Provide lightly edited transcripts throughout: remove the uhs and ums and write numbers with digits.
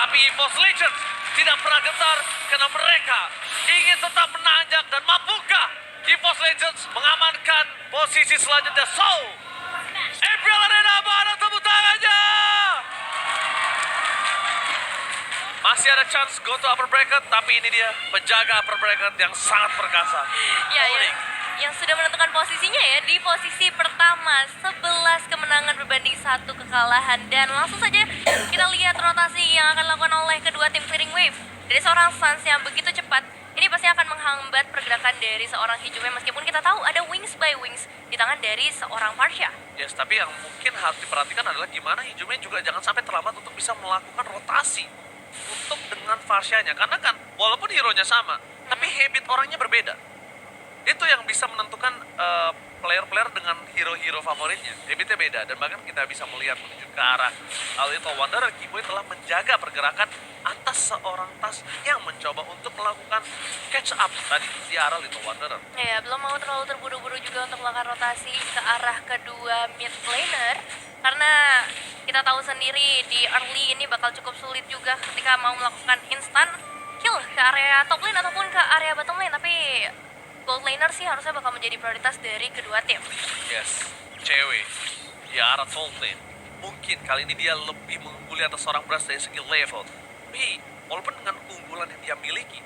Tapi EVOS Legends tidak pernah gentar karena mereka ingin tetap menanjak. Dan mampukah EVOS Legends mengamankan posisi selanjutnya? So, MPL Arena, mana tepuk tangannya? Masih ada chance go to upper bracket, tapi ini dia penjaga upper bracket yang sangat perkasa. Ya, yang sudah menentukan posisinya ya di posisi pertama, 11 kemenangan berbanding 1 kekalahan. Dan langsung saja kita lihat rotasi yang akan dilakukan oleh kedua tim Clearing Wave. Dari seorang Suns yang begitu cepat, ini pasti akan menghambat pergerakan dari seorang Hijume, meskipun kita tahu ada wings by wings di tangan dari seorang Farsha. Yes, tapi yang mungkin harus diperhatikan adalah gimana Hijume juga jangan sampai terlambat untuk bisa melakukan rotasi untuk dengan Farshanya. Karena kan walaupun hero-nya sama, tapi habit orangnya berbeda. Itu yang bisa menentukan player-player dengan hero-hero favoritnya. Habitnya beda, dan bahkan kita bisa melihat menuju ke arah Little Wanderer, Kiboy telah menjaga pergerakan atas seorang Tas yang mencoba untuk melakukan catch up tadi di arah Little Wanderer. Ya, belum mau terlalu terburu-buru juga untuk melakukan rotasi ke arah kedua mid laner. Karena kita tahu sendiri di early ini bakal cukup sulit juga ketika mau melakukan instant kill ke area top lane ataupun ke area bottom lane. Tapi gold laner sih harusnya bakal menjadi prioritas dari kedua tim. Yes, cewek di arah top lane. Mungkin kali ini dia lebih mengungguli atas seorang Brass dari segi level. Tapi walaupun dengan keunggulan yang dia miliki,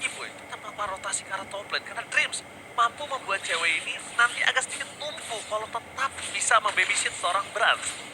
Kiboy tetap melakukan rotasi ke arah top lane. Karena Dreams mampu membuat cewek ini nanti agak sedikit tumpu kalau tetap bisa membabysit seorang Brass.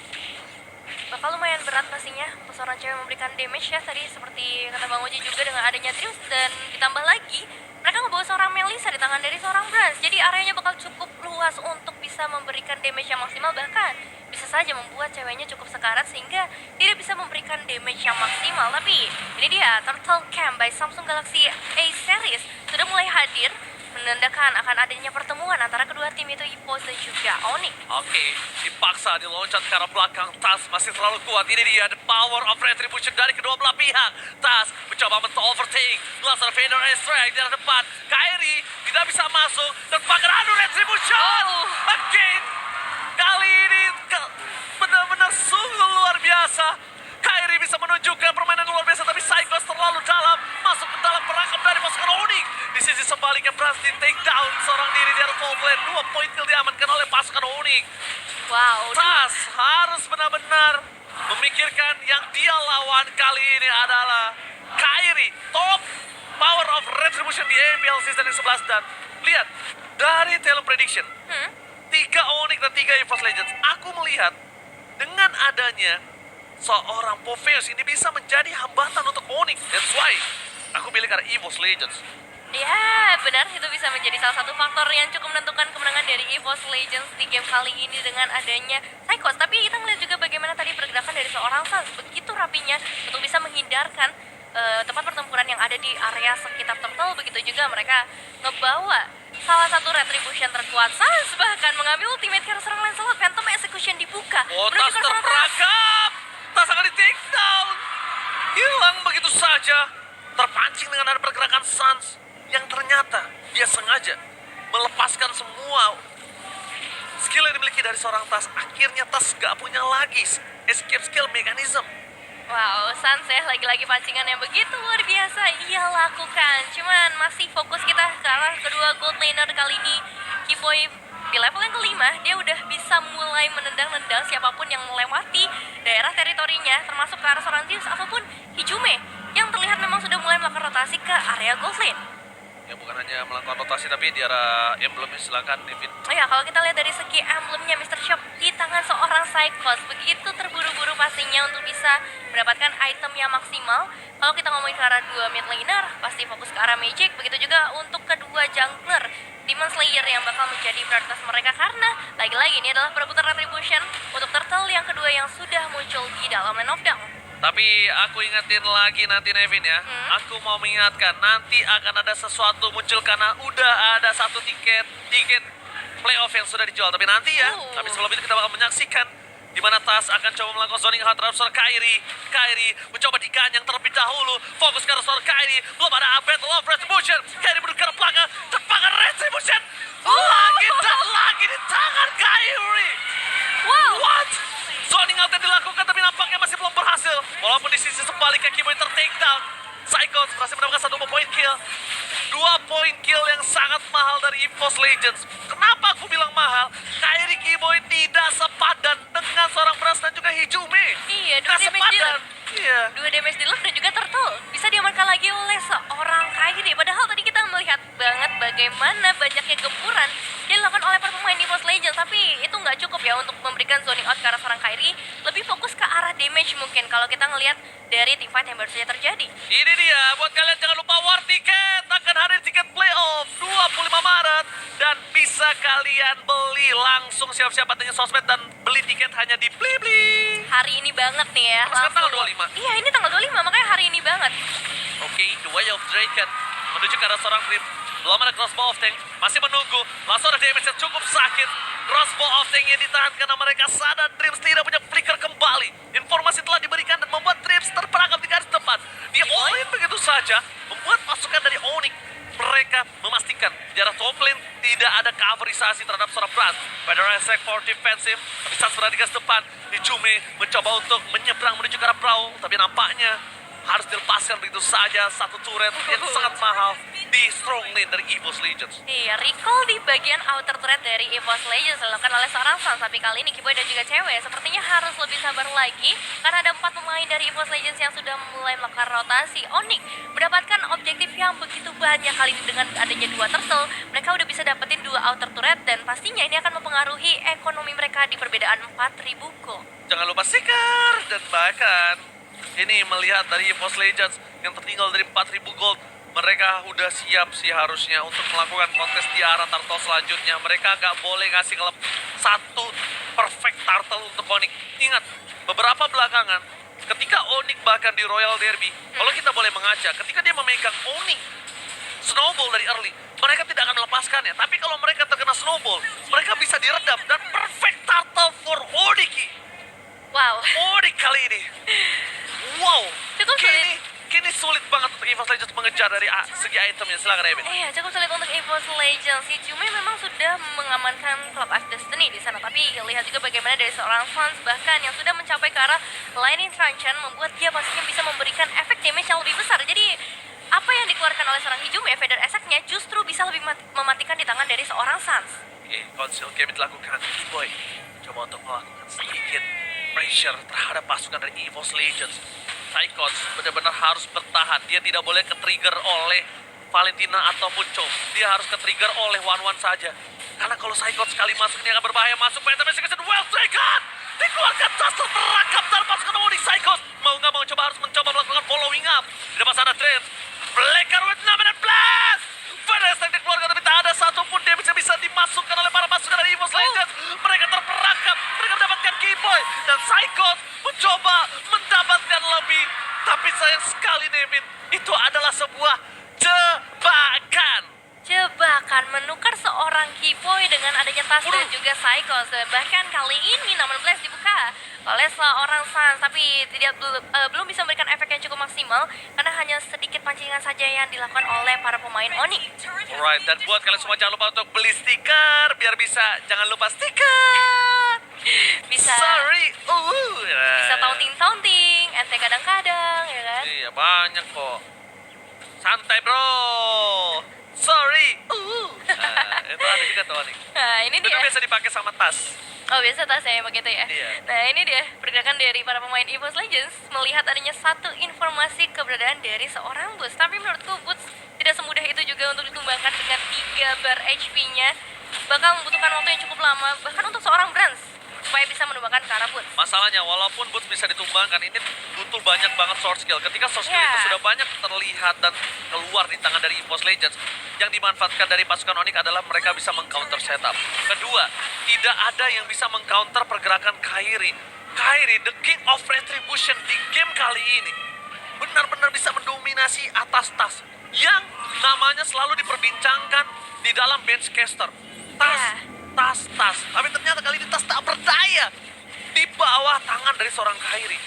Bakal lumayan berat pastinya untuk seorang cewek memberikan damage ya, tadi seperti kata Bang Oji juga dengan adanya Dreams. Dan ditambah lagi mereka ngebawa seorang Melissa di tangan dari seorang Brans. Jadi areanya bakal cukup luas untuk bisa memberikan damage yang maksimal. Bahkan bisa saja membuat ceweknya cukup sekarat sehingga tidak bisa memberikan damage yang maksimal. Tapi ini dia, Turtle Camp by Samsung Galaxy A Series sudah mulai hadir, menandakan akan adanya pertemuan antara kedua tim, itu EVOS dan juga Onyx. Oke, dipaksa diloncat ke arah belakang. Tas masih terlalu kuat. Ini dia the power of retribution dari kedua belah pihak. Tas mencoba overtake, melaksanakan Vader Strike di arah depan. Kairi tidak bisa masuk dan pakai adu retribution. Again, kali ini benar-benar sungguh luar biasa. Kairi bisa menunjukkan permainan luar biasa, tapi Psychos terlalu dalam, masuk ke dalam perangkap dari pasukan Onyx. Di sisi sebaliknya Brans di take down seorang diri di arah top lane. 2 poin kill diamankan oleh pasukan Onyx. Wow. Tas harus benar-benar memikirkan yang dia lawan kali ini adalah Kairi. Top power of retribution di MPL season yang 11. Dan lihat, dari talent prediction, 3 Onyx dan 3 EVOS Legends, aku melihat dengan adanya seorang Popheus ini bisa menjadi hambatan untuk Onyx. That's why aku pilih karena EVOS Legends. Ya, benar, itu bisa menjadi salah satu faktor yang cukup menentukan kemenangan dari EVOS Legends di game kali ini dengan adanya Psychos. Tapi kita ngeliat juga bagaimana tadi pergerakan dari seorang Sans begitu rapinya untuk bisa menghindarkan tempat pertempuran yang ada di area sekitar Turtle. Begitu juga mereka ngebawa salah satu retribution terkuat. Sans bahkan mengambil ultimate karena seorang Lancelot. Phantom Execution dibuka. Tas terperangkap. Tas akan di take down. Hilang begitu saja. Terpancing dengan ada pergerakan Sans yang ternyata dia sengaja melepaskan semua skill yang dimiliki dari seorang Tas. Akhirnya Tas gak punya lagi escape skill mechanism. Wow, Sans ya, lagi-lagi pancingan yang begitu luar biasa ia lakukan. Cuman masih fokus kita ke arah kedua gold laner kali ini. Kiboy di level yang kelima, dia udah bisa mulai menendang-nendang siapapun yang melewati daerah teritorinya, termasuk ke arah seorang Zeus ataupun Hijume, yang terlihat memang sudah mulai melakukan rotasi ke area gold lane. Ya bukan hanya melakukan rotasi, tapi di arah emblemnya silakan Devin. Oh ya, kalau kita lihat dari segi emblemnya Mr. Shop di tangan seorang Psychos, begitu terburu-buru pastinya untuk bisa mendapatkan item yang maksimal. Kalau kita ngomongin ke arah dua mid laner, pasti fokus ke arah Magic. Begitu juga untuk kedua jungler, Demon Slayer yang bakal menjadi prioritas mereka. Karena lagi-lagi ini adalah perebutan retribution untuk Turtle yang kedua yang sudah muncul di dalam Land of Dawn. Tapi aku ingetin lagi nanti Nevin ya, aku mau mengingatkan nanti akan ada sesuatu muncul karena udah ada satu tiket playoff yang sudah dijual. Tapi nanti ya, tapi sebelum itu kita bakal menyaksikan di mana Tas akan coba melakukan zoning hard terhadap seorang Kairi. Kairi mencoba diganyang terlebih dahulu, fokus ke arah seorang Kairi, belum ada Battle of Retribution. Kairi menuju ke arah belakang, terpakai Retribution lagi dan lagi di tangan Kairi. Wow. What? Zoning out yang dilakukan tapi nampaknya masih belum berhasil. Walaupun di sisi sebaliknya Keyboy ter-take down. Psychos berhasil mendapatkan 1 point kill. 2 point kill yang sangat mahal dari EVOS Legends. Kenapa aku bilang mahal? Kairi Keyboy tidak sepadan dengan seorang Brass dan juga Hijume. Iya, 2 Nggak damage dealer. sepadan. Iya. 2 damage dealer dan juga Turtle bisa diamankan lagi oleh seorang Kairi. Padahal tadi kita melihat banget bagaimana banyaknya gempuran yang dilakukan oleh para pemain EVOS Legends. Tapi itu nggak cukup ya untuk memberikan zoning out ke arah seorang Kairi. Lebih fokus ke arah damage mungkin kalau kita ngelihat dari teamfight yang baru saja terjadi. Ini dia, buat kalian jangan lupa war tiket. Akan hadir tiket playoff 25 Maret. Dan bisa kalian beli langsung siap-siap tanya sosmed dan beli tiket hanya di Blibli. Hari ini banget nih ya. Sekarang tanggal 25. Iya, ini tanggal 25, makanya hari ini banget. Oke, The Way of Draken menuju ke arah seorang Dream. Belum ada crossbow of tank, masih menunggu. Langsung ada damage yang cukup sakit. Crossbow of tank yang ditahan karena mereka sadar Dreams tidak punya flicker kembali. Informasi telah diberikan dan membuat Dreams terperangkap di garis depan. Dia all-in begitu saja, membuat pasukan dari Onyx. Mereka memastikan di arah top lane tidak ada coverisasi terhadap seorang Brass. Pada resek for defensive, tapi saat berada di garis depan, Hijume mencoba untuk menyeberang menuju ke arah Brawl, tapi nampaknya harus dilepaskan begitu saja satu turret yang sangat mahal di strong lane dari EVOS Legends. Iya, recall di bagian outer turret dari EVOS Legends dilakukan oleh seorang Sans. Tapi kali ini Keyboy dan juga cewek sepertinya harus lebih sabar lagi karena ada 4 pemain dari EVOS Legends yang sudah mulai melakukan rotasi. Onyx mendapatkan objektif yang begitu banyak kali ini dengan adanya 2 turtle. Mereka udah bisa dapetin 2 outer turret dan pastinya ini akan mempengaruhi ekonomi mereka di perbedaan 4.000 gold. Jangan lupa seeker dan bahkan ini melihat dari EVOS Legends yang tertinggal dari 4.000 gold. Mereka udah siap sih harusnya untuk melakukan kontes di arah turtle selanjutnya. Mereka nggak boleh ngasih klub satu perfect turtle untuk Onyx. Ingat, beberapa belakangan ketika Onyx bahkan di Royal Derby, kalau kita boleh mengaca, ketika dia memegang Onyx snowball dari early, mereka tidak akan melepaskannya. Tapi kalau mereka terkena snowball, mereka bisa diredam dan perfect turtle for Onyx. Wow. Onyx kali ini. Wow, Cukup sulit. kini sulit banget untuk EVOS Legends mengejar dari segi itemnya. Silakan Evan. Iya, cukup sulit untuk EVOS Legends. Hijume memang sudah mengamankan Club of Destiny di sana, tapi lihat juga bagaimana dari seorang fans bahkan yang sudah mencapai ke arah Lightning Truncheon membuat dia pastinya bisa memberikan efek damage yang lebih besar. Jadi apa yang dikeluarkan oleh seorang Hijume, Feather Attack-nya justru bisa lebih mematikan di tangan dari seorang Sans. Oke, conceal game dilakukan. Keyboy coba untuk melakukan sedikit pressure terhadap pasukan dari EVOS Legends. Psychos benar-benar harus bertahan. Dia tidak boleh ke-trigger oleh Valentina ataupun Chom. Dia harus ke-trigger oleh One saja. Karena kalau Psychos sekali masuk ini akan berbahaya. Masuk Phantom Execution, well taken! Dikeluarkan Tuster terangkap dalam pasukan Onyx. Psychos mau nggak mau harus mencoba melakukan following up. Di depan sana Dreams. Blacker with 6 minute blast! Fedes yang dikeluarkan tapi tak ada satupun damage yang bisa dimasukkan oleh para pasukan dari EVOS Legends. Mereka terperangkap, mereka mendapatkan Keyboy dan Psychos mencoba mendapatkan lebih. Tapi sayang sekali Nevin, itu adalah sebuah jebakan. Jebakan menukar seorang Keyboy dengan adanya tas dan juga Psychos. Dan bahkan kali ini namun Blast dibuka oleh seorang Sans, tapi belum bisa memberikan efek yang cukup maksimal karena hanya sedikit pancingan saja yang dilakukan oleh para pemain Onyx. Alright, dan buat kalian semua jangan lupa untuk beli stiker biar jangan lupa stiker. Bisa Sorry, bisa taunting, ente kadang-kadang ya kan. Iya banyak kok. Santai bro. Sorry. Itu ada juga tuh Onyx. Nah ini Itu dia. biasa dipakai sama tas. Oh biasa tasnya begitu ya. Iya. Nah ini dia pergerakan dari para pemain EVOS Legends melihat adanya satu informasi keberadaan dari seorang Boots. Tapi menurutku Boots tidak semudah itu juga untuk ditumbangkan dengan 3 bar HP-nya. Bakal membutuhkan waktu yang cukup lama bahkan untuk seorang Brans supaya bisa menumbangkan ke arah Boots. Masalahnya walaupun Boots bisa ditumbangkan, ini butuh banyak banget source skill. Ketika source skill Yeah. itu sudah banyak terlihat dan keluar di tangan dari EVOS Legends, yang dimanfaatkan dari pasukan Onyx adalah mereka bisa mengcounter setup. Kedua, tidak ada yang bisa mengcounter pergerakan Kairi. Kairi, the king of retribution di game kali ini, benar-benar bisa mendominasi atas tas yang namanya selalu diperbincangkan di dalam benchcaster. Tas, tas. Tapi ternyata kali ini tas tak berdaya di bawah tangan dari seorang Kairi.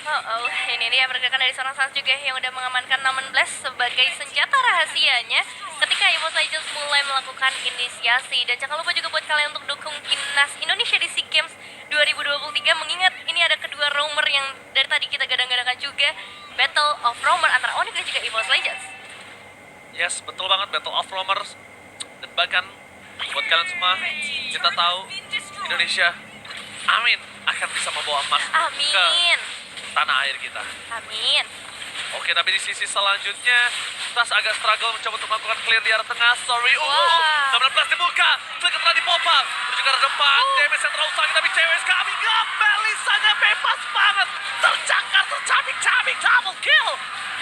Oh, ini dia pergerakan dari seorang Sans juga yang udah mengamankan Namen Blast sebagai senjata rahasianya ketika EVOS Legends mulai melakukan inisiasi. Dan jangan lupa juga buat kalian untuk dukung timnas Indonesia di SEA Games 2023, mengingat ini ada kedua roamer yang dari tadi kita gadang-gadangkan Battle of Romer antara Onyx dan juga EVOS Legends. Yes, betul banget, Battle of Romers. Dan bahkan buat kalian semua, kita tahu Indonesia, amin, akan bisa membawa emas ke Amin. tanah air kita. Amin. Oke, tapi di sisi selanjutnya, Tas agak struggle mencoba untuk melakukan clear di arah tengah. Sorry, Wah. 19 dibuka, Flicker telah dipompa. Menuju ke arah depan, damage yang terlalu sakit, tapi cewek coming up. Melisanya bebas banget, tercakar, tercabik-cabik, double kill.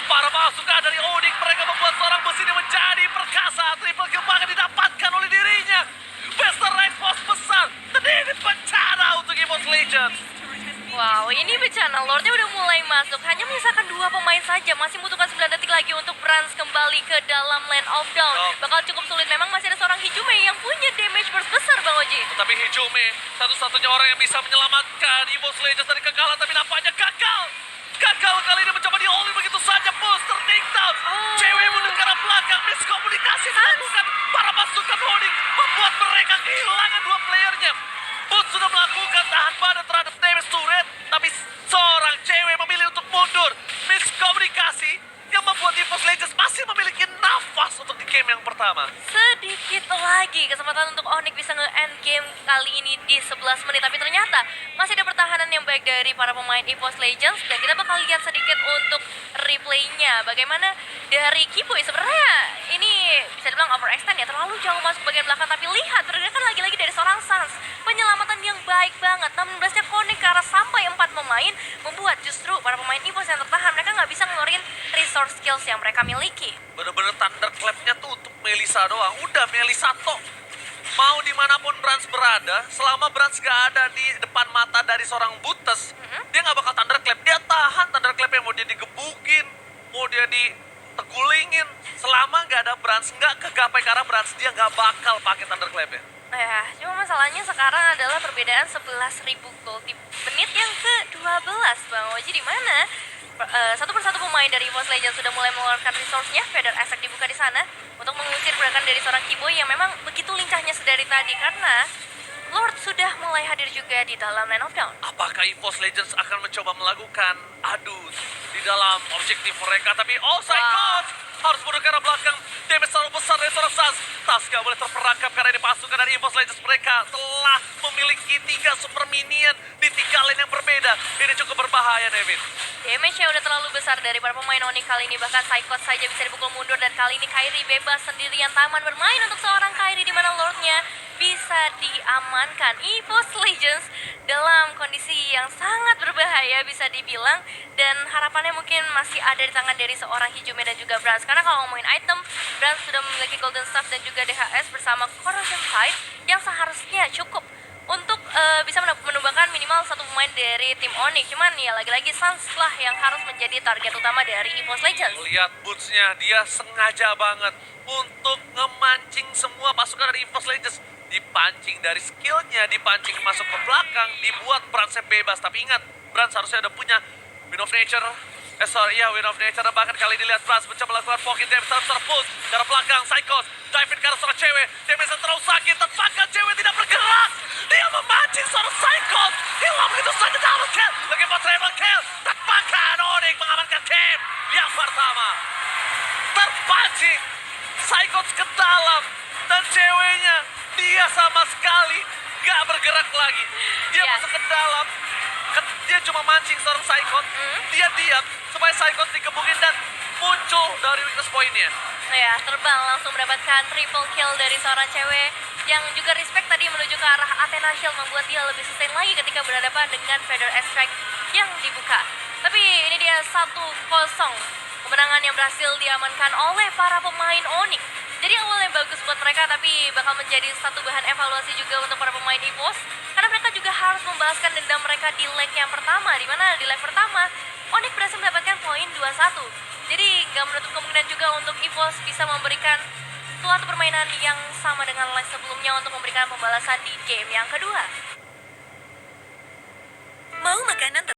Para pasukan dari Onyx, mereka membuat seorang bus ini menjadi perkasa. Triple kill bahkan didapatkan oleh dirinya. Bester Expos besar, dan ini bencana untuk EVOS Legends. Wow, ini bencana Lordnya udah mulai masuk. Hanya menyisakan 2 pemain saja. Masih membutuhkan 9 detik lagi untuk Brans kembali ke dalam Land of Dawn. Bakal cukup sulit. Memang masih ada seorang Hijume yang punya damage burst besar, Bang Oji. Tetapi Hijume, satu-satunya orang yang bisa menyelamatkan EVOS Legends dari kekalahan, tapi nampaknya gagal. Gagal kali ini mencoba di-all begitu saja, booster takedown. Cewek mundur ke arah belakang, miskomunikasi dilakukan. Para pasukan Onyx membuat mereka kehilangan 2 playernya. Boots sudah melakukan tahan badan terhadap damage turret, tapi seorang cewek memilih untuk mundur. Miskomunikasi yang membuat EVOS Legends masih memiliki nafas untuk di game yang pertama. Sedikit lagi kesempatan untuk Onyx bisa nge-end game kali ini di 11 menit. Tapi ternyata masih ada pertahanan yang baik dari para pemain EVOS Legends. Dan kita bakal lihat sedikit untuk replaynya. Bagaimana dari Kiboy sebenarnya ini bisa dibilang overextend ya. Terlalu jauh masuk bagian belakang. Tapi lihat pergerakan lagi-lagi dari seorang Sans. Penyelamatan yang baik banget. 16-nya connect ke arah sampai 4 pemain. Membuat justru para pemain EVOS yang tertahan. Mereka nggak bisa ngeluarin resource skills yang mereka miliki. Bener-bener thunderclap-nya tuh untuk Melisa doang. Udah Melisa tok. Mau dimanapun Brans berada, selama Brans gak ada di depan mata dari seorang Butes, dia gak bakal thunderclap. Dia tahan thunderclapnya, mau dia digebukin, mau dia ditegulingin. Selama gak ada Brans, gak kegapai ke arah Brans, dia gak bakal pakai thunderclapnya. Ya, cuma masalahnya sekarang adalah perbedaan 11.000 gold di menit yang ke-12, Bang Oji, di mana satu persatu pemain dari EVOS Legends sudah mulai mengeluarkan resource-nya. Feather Attack dibuka di sana untuk mengusir gerakan dari seorang Kiboy yang memang begitu lincahnya sedari tadi karena Lord sudah mulai hadir juga di dalam Land of Dawn. Apakah EVOS Legends akan mencoba melakukan adu di dalam objektif mereka? Tapi Psychos harus mundur ke arah belakang. Damage terlalu besar dari seorang Sans. Tas gak boleh terperangkap karena ini pasukan dari EVOS Legends. Mereka telah memiliki 3 super minion di 3 lane yang berbeda. Ini cukup berbahaya, Nevin. Damage-nya udah terlalu besar dari para pemain Onyx kali ini. Bahkan Psychos saja bisa dipukul mundur. Dan kali ini Kairi bebas sendirian taman bermain untuk seorang Kairi di mana Lordnya bisa diamankan. EVOS Legends dalam kondisi yang sangat berbahaya bisa dibilang. Dan harapannya mungkin masih ada di tangan dari seorang Hijume dan juga Brans. Karena kalau ngomongin item, Brans sudah memiliki Golden Staff dan juga DHS bersama Corrosion Tide yang seharusnya cukup untuk bisa menumbangkan minimal 1 pemain dari tim Onyx. Cuman ya lagi-lagi Sans lah yang harus menjadi target utama dari EVOS Legends. Lihat boots-nya, dia sengaja banget untuk ngemancing semua pasukan dari EVOS Legends. Dipancing dari skillnya, dipancing masuk ke belakang, dibuat Bransnya bebas. Tapi ingat, Brans harusnya udah punya Wind of Nature. Wind of Nature. Bahkan kali ini lihat Brans mencoba melakukan pocket damage terpush dari belakang. Psychos, dive ke arah seorang cewek. Damage terlalu sakit, terpaksa cewek tidak bergerak. Dia memancing seorang Psychos. Hilang begitu saja, double kill. Lagi buat triple kill. Terpaksa Onyx mengamankan game yang pertama. Terpancing. Psychos ke dalam. Dan ceweknya, dia sama sekali gak bergerak lagi. Dia masuk ke dalam. Dia cuma mancing seorang Psychos. Dia diam supaya Psychos dikebukin dan muncul dari weakness point-nya. Ya, terbang langsung mendapatkan triple kill dari seorang cewek yang juga respect tadi menuju ke arah Athena Shield, membuat dia lebih sustain lagi ketika berhadapan dengan Feather Extract yang dibuka. Tapi ini dia 1-0 kemenangan yang berhasil diamankan oleh para pemain Onyx. Jadi awalnya bagus buat mereka, tapi bakal menjadi satu bahan evaluasi juga untuk para pemain EVOS. Karena mereka juga harus membalaskan dendam mereka di leg yang pertama. Di mana di leg pertama, Onyx berhasil mendapatkan poin 2-1. Jadi nggak menutup kemungkinan juga untuk EVOS bisa memberikan suatu permainan yang sama dengan leg sebelumnya untuk memberikan pembalasan di game yang kedua. Mau makanan